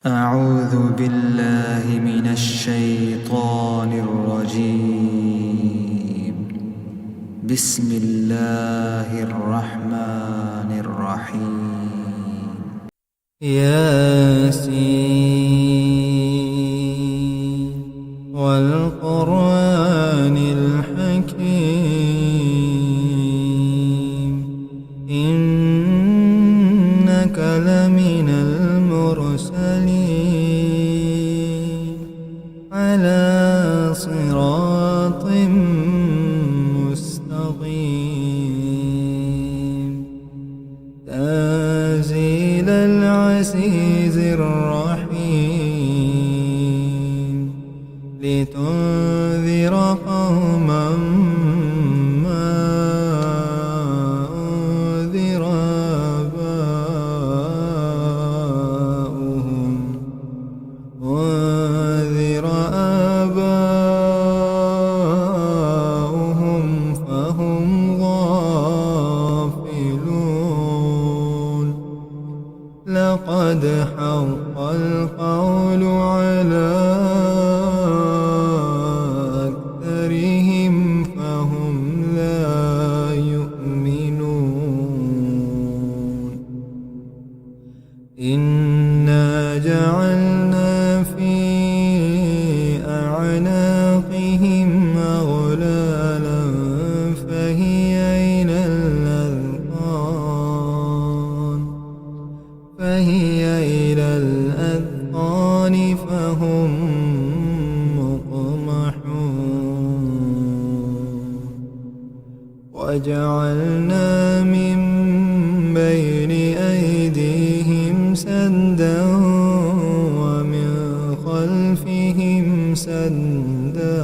أعوذ بالله من الشيطان الرجيم. بسم الله الرحمن الرحيم. ياسين والقرآن الحكيم إنك لمن المرسلين على صراط مستقيم تنزيل العزيز الرحيم لتنذر قوما ما أنذر آباؤهم فهم غافلون لقد حق القول على أكثرهم فهم لا يؤمنون إنا جعلنا في أعناقهم أغلالا فهي إلى الأذقان فهم مقمحون وجعلنا من بين أيديهم سدا ومن خلفهم سدا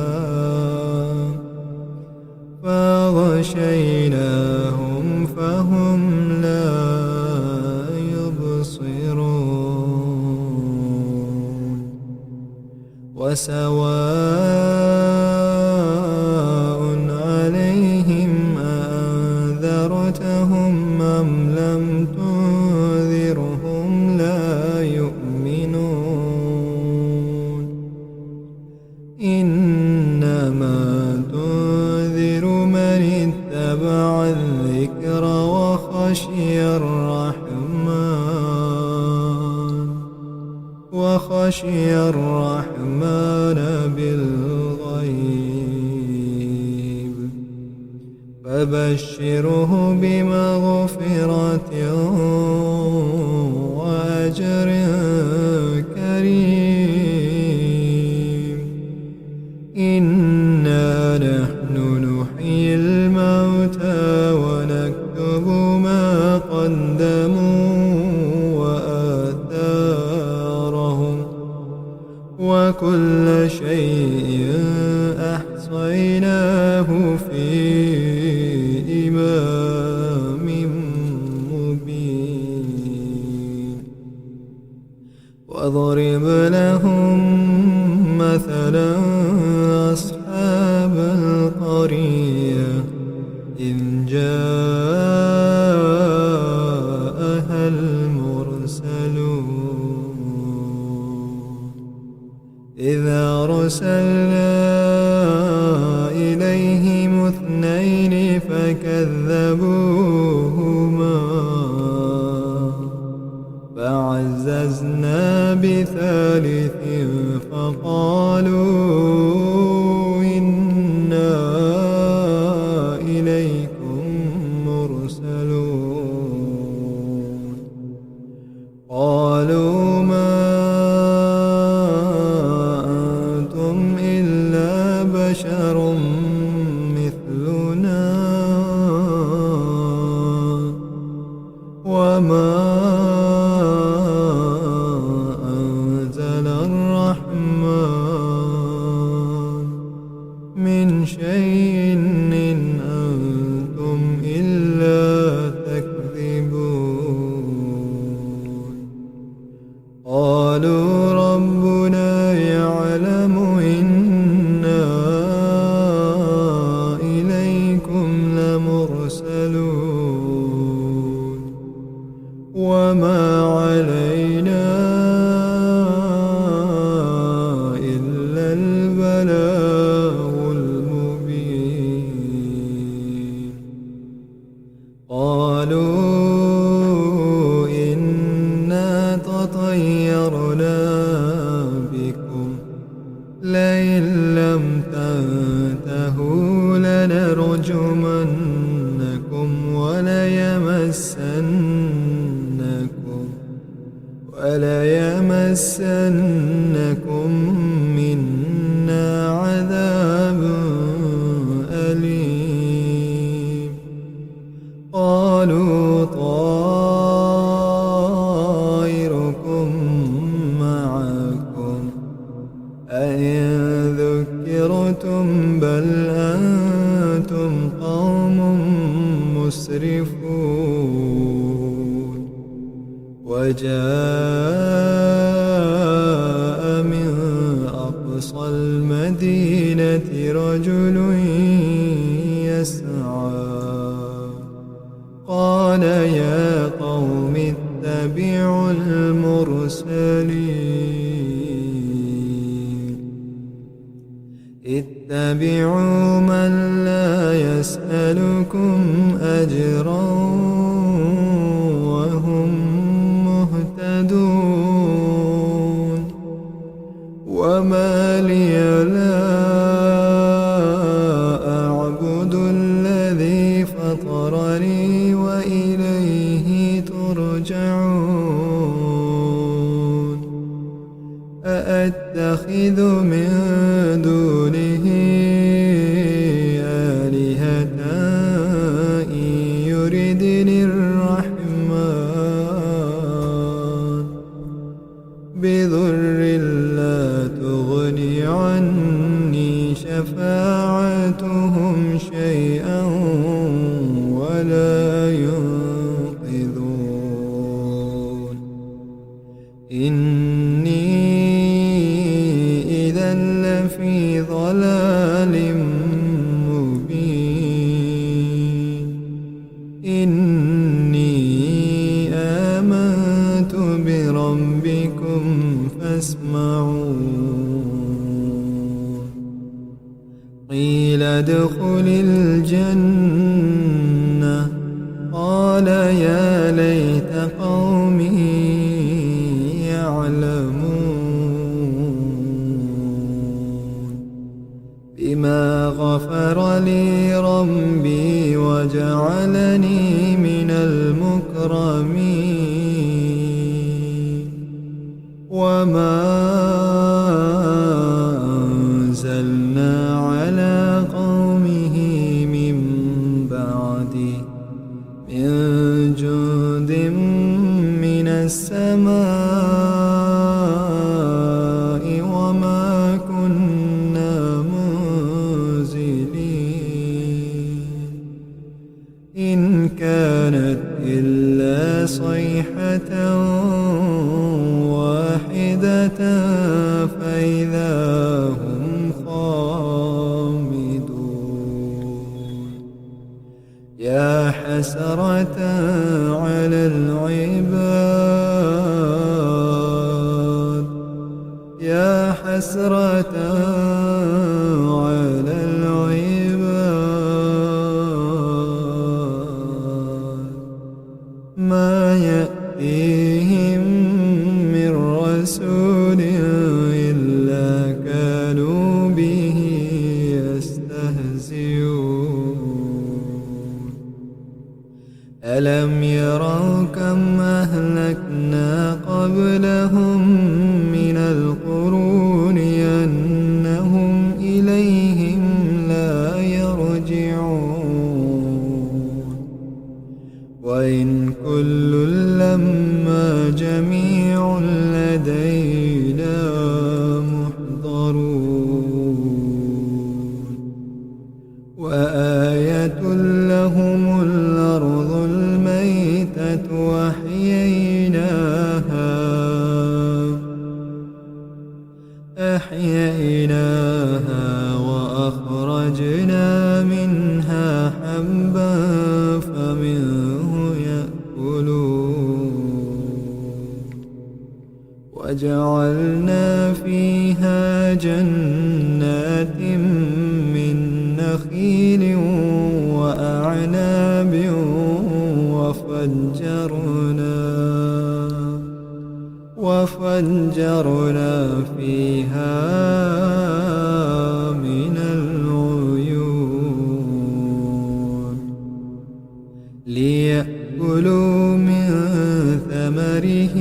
فغشيناهم فهم لا يبصرون وسواء عليهم أأنذرتهم أم لم تنذرهم لا يؤمنون إنما تنذر من اتبع الذكر وخشي الرحمن بالغيب فبشره بمغفرة وأجر كريم إنا نحن نحيي الموتى ونكتب ما قدموا وآثارهم وكل شيء أحصيناه في إمام مبين واضرب لهم مثلا أصحاب القرية إذ جاءها المرسلون إذ أرسلنا إليهم اثنين فكذبوهما فعززنا بثالث فقالوا إنا إليكم مرسلون قالوا ما أنتم إلا بشر مثلنا وما أنزل الرحمن من شيء إن أنتم إلا تكذبون قالوا ربنا يعلم إنا إليكم لمرسلون وما علينا طيرنا بكم لئن لم تنتهوا لنرجمنكم وليمسنكم منا عذاب أليم. قالوا طائركم معكم أئن ذكرتم بل أنتم قوم مسرفون. وجاء من أقصى المدينة رجل يسعى قال يا قوم اتبعوا المرسلين اتبعوا من لا يسألكم أجرا وهم مهتدون. وما لي لا أعبد الذي فطرني وإليه ترجعون. أأتخذ من دونه آلهة إن يردني الرحمن بضر لا تغني عني شفاعتهم شيئا ولا ينقذون. إني إذا لفي ضلال مبين. إني آمنت بربكم فاسمعون. قيل ادخل الجنة قال يا ليت قومي يعلمون بما غفر لي ربي وجعلني من المكرمين. وما أنزلنا على قومه من بعده من جند من السماء وما كنا منزلين. إن كانت إلا صيحة واحدة فإذا هم خامدون. يا حسرة على العباد يا حسرة على العباد ما يأتيهم من رسول إلا كانوا به يستهزئون. ألم يروا كم أهلكنا قبلهم من القرون أنهم إليهم لا يرجعون. وإن كل لما جميع لدينا محضرون. وآية لهم الأرض الميتة أحييناها وأخرجنا منها حبا فمنه يأكلون. وجعلنا فيها جنات من نخيل وأعناب وفجرنا فيها من العيون ليأكلوا من ثمره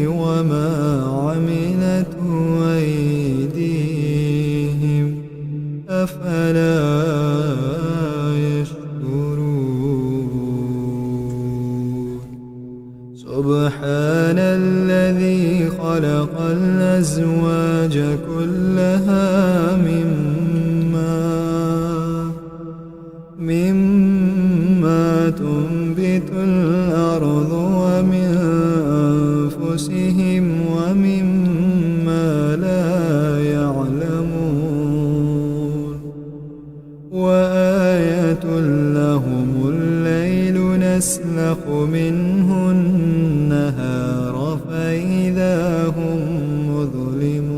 وما عملته أيديهم أفلا يشكرون سبحان الذي خلق الأزواج كلها مما تنبت الأرض ومن أنفسهم ومما لا يعلمون وآية لهم الليل نسلخ منه النهار فإذا هم مظلمون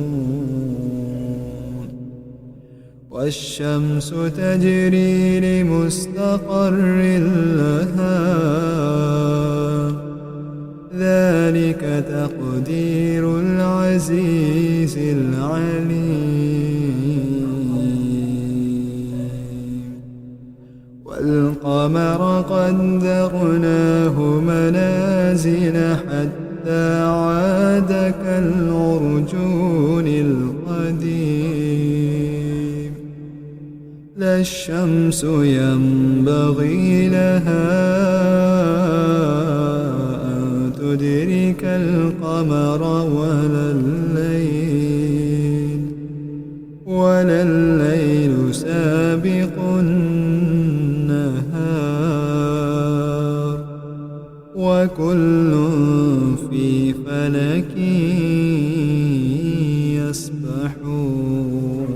والشمس تجري لمستقر لها ذلك تقدير العزيز العليم والقمر قدرناه منازل حتى عاد كالعرجون القديم لا الشمس ينبغي لها أن تدرك القمر ولا الليل سابق النهار وكل في فلك يسبحون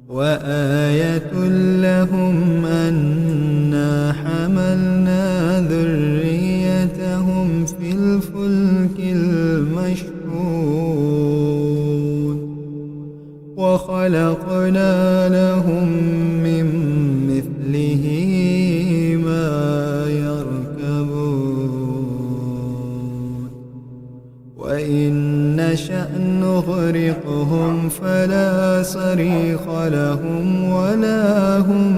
وآية لهم أنا حملنا ذريتهم في الفلك المشحون وخلقنا لهم من مثله ما يركبون وإن نشأ نغرقهم فلا صريخ لهم ولا هم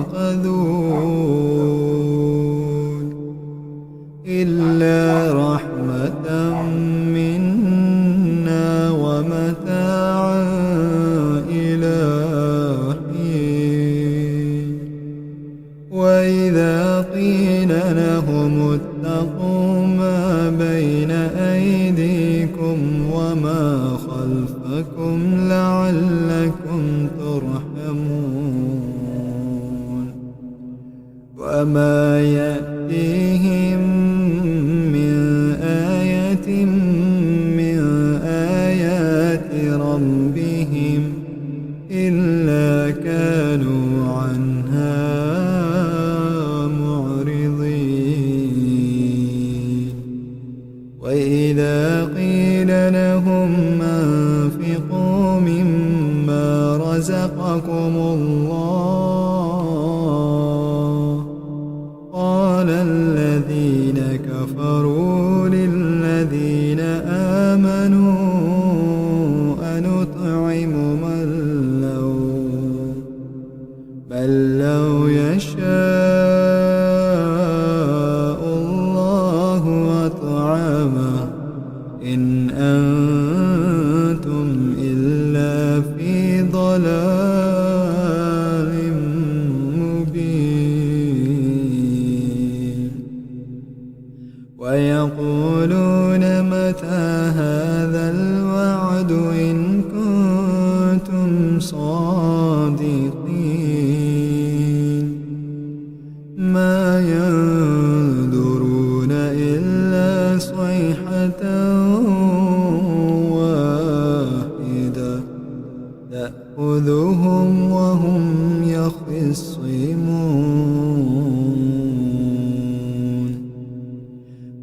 ينقذون إلا رحمة منا ومتاعا إلى حين وإذا قيل لهم اتقوا ما بين أيديكم وما خلفكم لعلكم ترحمون وما يأتيهم من آية من آيات ربهم إلا كانوا عنها معرضين وإذا قيل لهم أنفقوا مما رزقكم الله قال الذين كفروا للذين آمنوا أنطعم من لو يشاء الله أطعمه إن أنتم إلا في ضلال مبين ويقولون متى هذا الوعد إن كنتم صادقين ما ينظرون إلا صيحة واحدة تأخذهم وهم يخصمون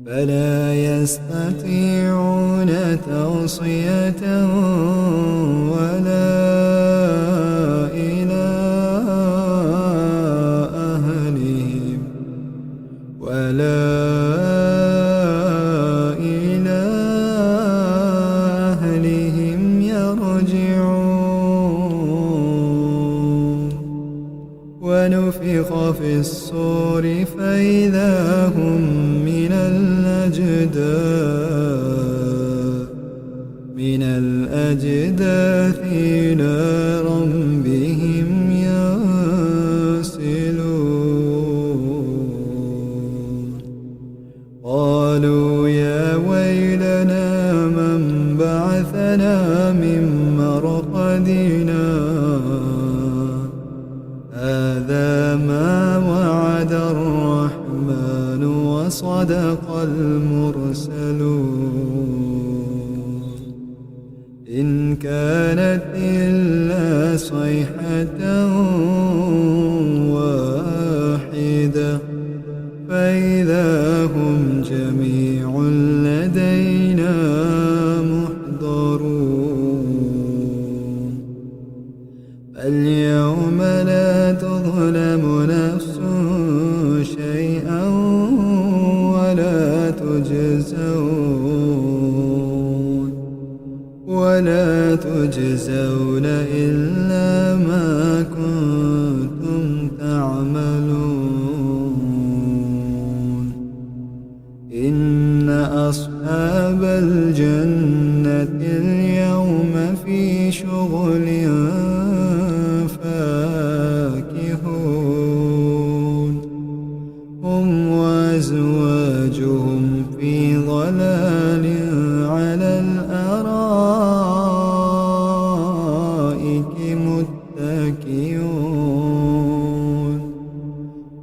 فلا يستطيعون توصية ولا إلى أهلهم ولا من الأجداث نارا بهم ينسلون قالوا يا ويلنا من بعثنا من مرقدنا هذا ما وعد الرحمن وصدق المرسلون إن كانت إلا صيحة واحدة فإذا هم جميع لدينا محضرون اليوم لا تظلم نفس شيئا ولا تجزون إلا ما كنتم تعملون إن أصحاب الجنة اليوم في شغل فاكهون هم وأزواجهم في ظلال على الأرائك متكئون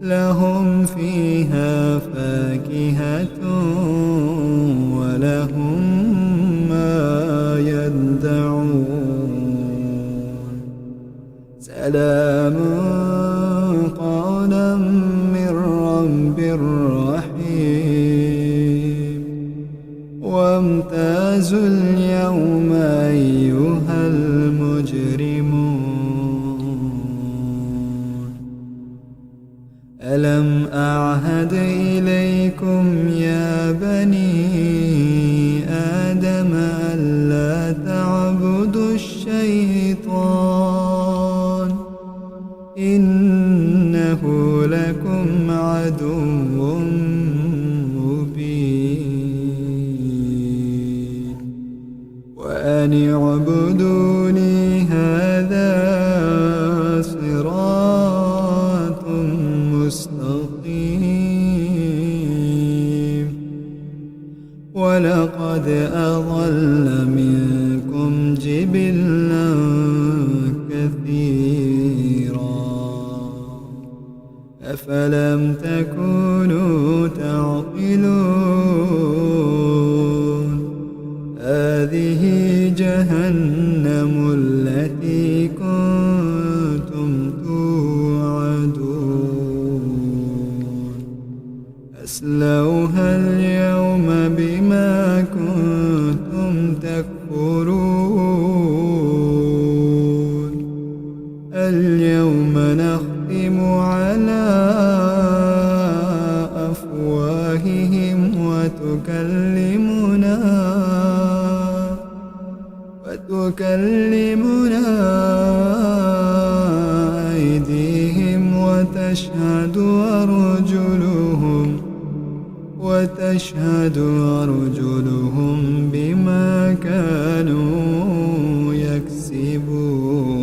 لهم فيها فاكهة ولهم ما يدعون سلام قولا من رب رحيم وامتازوا اليوم أيها المجرمون ألم أعهد إليكم يا بني آدم ألا تعبدوا الشيطان إنه لكم عدو مبين وأن اعبدوني هذا صراط مستقيم ولقد أضل منكم جبلا كثيرا أفلم تكونوا تعقلون هذه جهنم التي كنتم توعدون اصلوها اليوم بما كنتم تكفرون اليوم نختم على أفواههم وتكلمنا أيديهم وتشهد أرجلهم بما كانوا يكسبون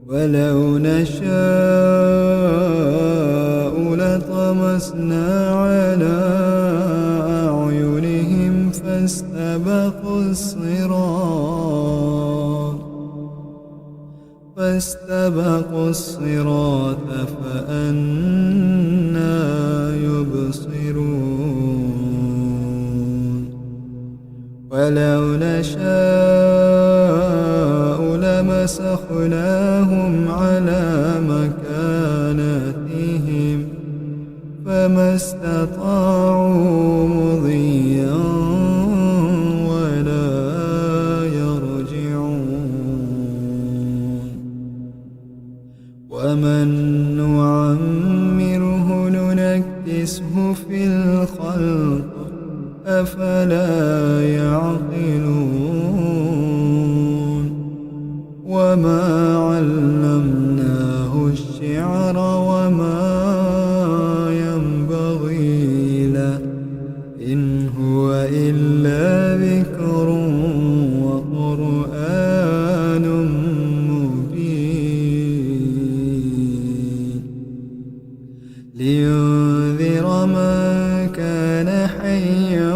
ولو نشاء لطمسنا على أعينهم فاستبقوا الصراط فأنى يبصرون ولو نشاء لمسخناهم على مكانتهم فما استطاعوا مضيا ولا يرجعون ومن نعمره ننكسه في الخلق أفلا يعقلون وما علمناه الشعر وما ينبغي له إن هو إلا ذكر وقرآن مبين لينذر من كان حيا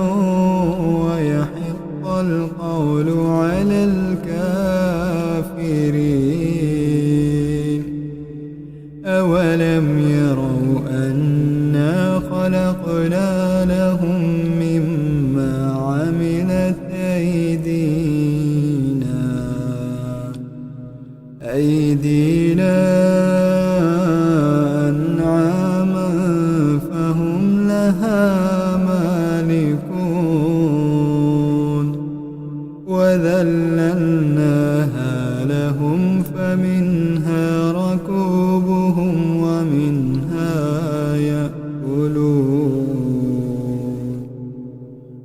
ويحق القول على الكافرين أولم يروا أنا خلقنا لهم مما عملت أيدينا أنعاما فهم لها مالكون وذللناها لهم فمنها ركوبهم ومنها يأكلون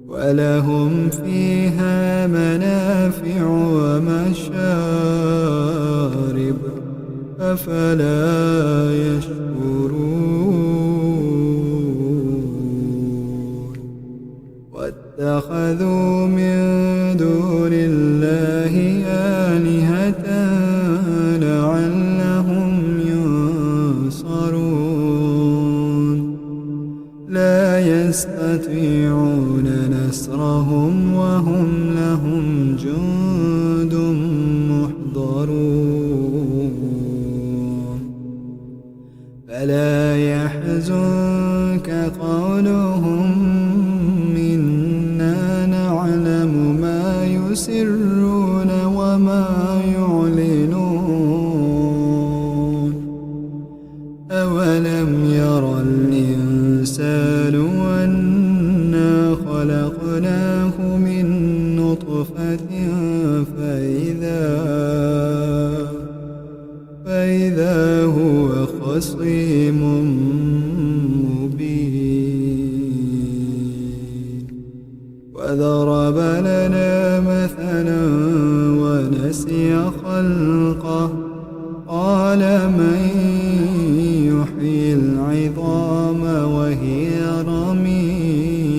ولهم فيها منافع ومشارب أفلا يشكرون واتخذوا من دون الله آلهة لعلهم ينصرون لا يستطيعون نصرهم وهم لهم جند محضرون فلا يحزنك قولهم إنا نعلم ما يسرون وما يعلنون أولم يرى الإنسان أنا خلقناه من نطفة فإذا هو خصيم مبين وضرب لنا مثلا ونسي خلقه قال من يحيي العظام وهي رميم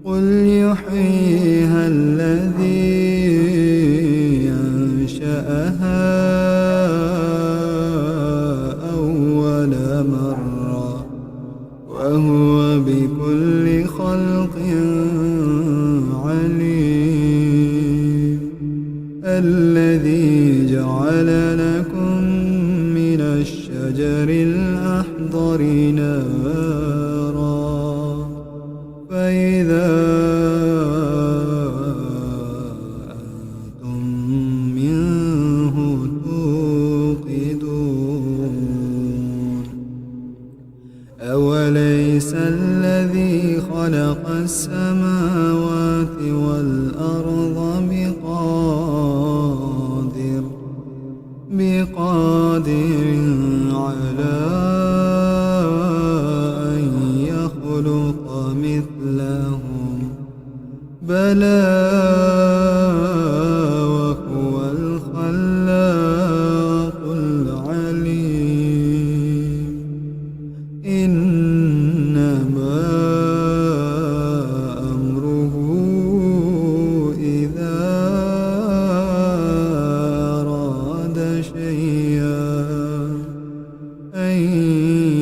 قل يحييها الذي أنشأها أول مرة وهو بكل خلق عليم الذي جعل لكم من الشجر الأخضر نارا فإذا أنتم منه توقدون أوليس الذي خلق السماوات والأرض بقادر على أن يخلق مثلهم بلى وهو الخلاق العليم إنما أمره إذا أراد شيئا أن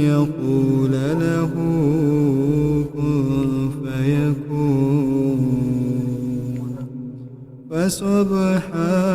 يقول له كن فيكون فسبحان